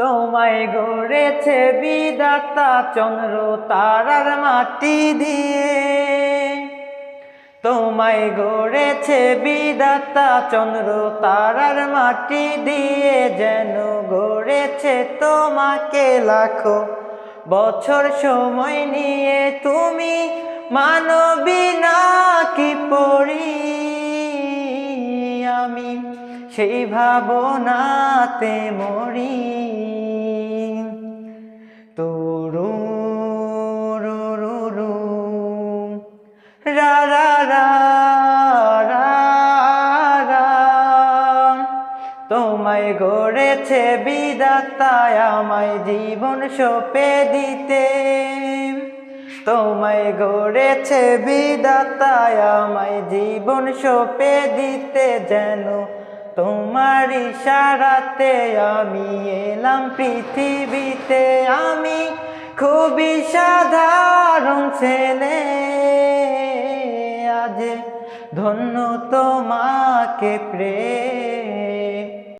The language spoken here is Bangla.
তোমায় গড়েছে বিধাতা চন্দ্র তারার মাটি দিয়ে। তোমায় গড়েছে বিধাতা চন্দ্র তারার মাটি দিয়ে, যেন গড়েছে তোমাকে লাখো বছর সময় নিয়ে। তুমি মানবী নাকি পরি, আমি সেই ভাবনাতে মরি। তুরু রু রু রু রা রা রা রা রা। তোমায় গড়েছে বিধাতা আমায় জীবন সঁপে দিতে। তোমায় গড়েছে বিধাতা আমায় জীবন সঁপে দিতে, যেন তোমার ইশারাতে আমি এলাম পৃথিবীতে। আমি খুবই সাধারণ ছেলে, আজ ধন্য তোমাকে প্রেমে।